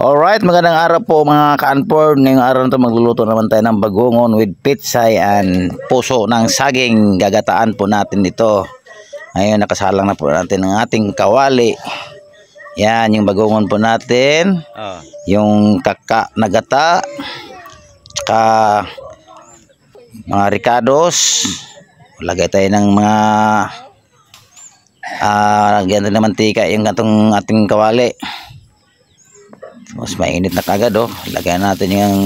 Alright, magandang araw po mga ka-unformed. Ngayong araw na ito magluluto naman tayo ng bagungon with pitsay and puso ng saging. Gagataan po natin ito. Ngayon nakasalang na po natin ang ating kawali. Yan, yung bagungon po natin. Yung kaka na gata. Tsaka mga ricados. Lagay tayo ng mga lagyan din ng mantika yung ating kawali. Mas mainit na kagad Lagyan natin yung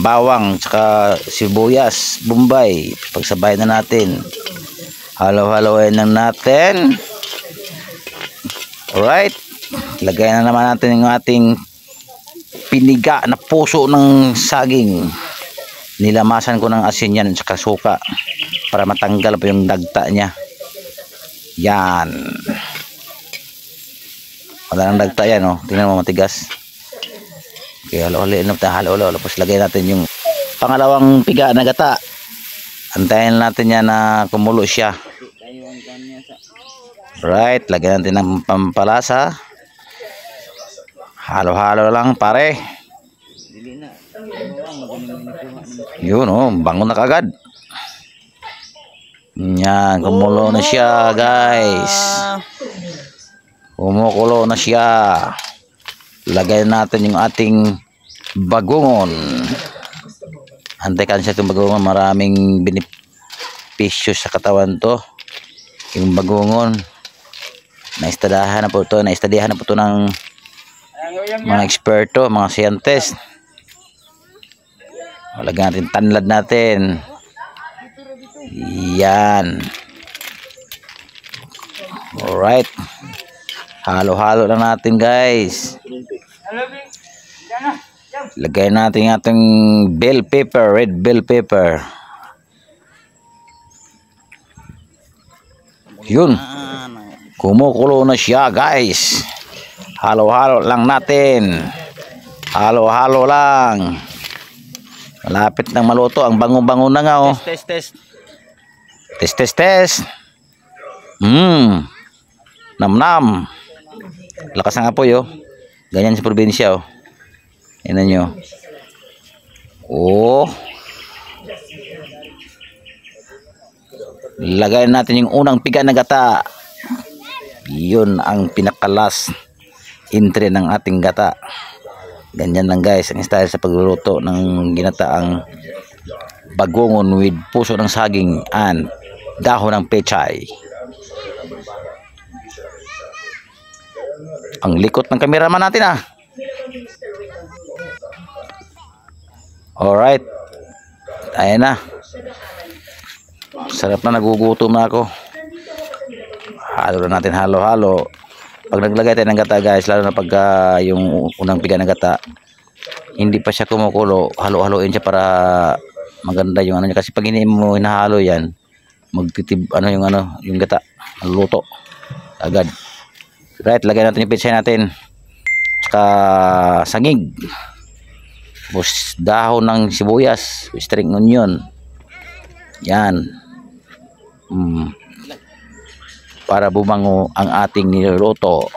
bawang tsaka sibuyas, bombay. Pagsabay na natin. Halo-haloin na natin. Alright. Lagyan na naman natin yung ating piniga na puso ng saging. Nilamasan ko ng asin yan tsaka suka para matanggal pa yung dagta niya. Yan. Wala nang dagta yan Tingnan mo matigas. Okay, halo-halo. Tapos lagay natin yung pangalawang piga na gata. Antayin natin yan na kumulo siya. Right, lagyan natin ng pampalasa. Halo-halo lang pare. Yun bango na kagad. Yan, kumulo na siya guys. Kumukulo na siya. Lagay natin yung ating bagungon. Antekan siya itong bagungon. Maraming benepisyo sa katawan to. Yung bagungon. Naistadihan na po ito ng mga eksperto, mga scientist. Lagyan natin tanlad natin. Yan. Alright. Halo-halo lang natin guys. Lagay natin ating bell pepper, red bell pepper. Yun. Kumukulo na siya guys. Halo-halo lang natin. Halo-halo lang. Malapit nang maluto. Ang bango-bango na nga Test. Nam-nam. Lakas ng apoy Ganyan sa probinsya Tingnan nyo. Lagay natin yung unang piga na gata. Yun ang pinakalas entry ng ating gata. Ganyan lang guys ang style sa pagluluto ng ginataang bagungon with puso ng saging and dahon ng pechay. Ang likot ng cameraman natin Alright. Ayan na. Sarap na, nagugutom na ako. Halo na natin, halo-halo. Pag naglagay tayo ng gata guys, lalo na pag yung unang piga ng gata, hindi pa siya kumukulo, halo-haloin siya para maganda yung niya. Kasi pag hindi mo hinahalo yan, magtitib yung gata, maluluto agad. Right, lagay natin yung pitsay natin. Tsaka sangig. Tapos dahon ng sibuyas, string onion. Yan. Para bumango ang ating niluluto.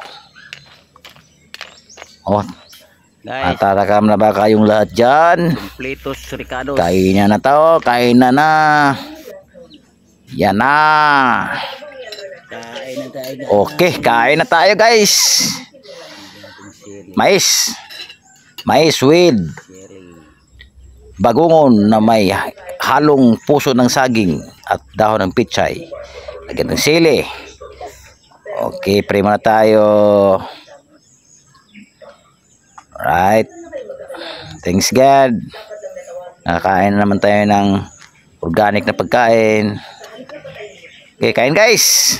Natatakam na ba kayong lahat dyan? Completos ricados. Kain na to, kain na. Yan na. Okay, kain na tayo guys. Mais with bagungon na may halong puso ng saging at dahon ng pitsay. Lagyan ng sili. Okay, pray muna tayo. Right. Thanks God. Nakakain na naman tayo ng organic na pagkain. Okay, kain guys.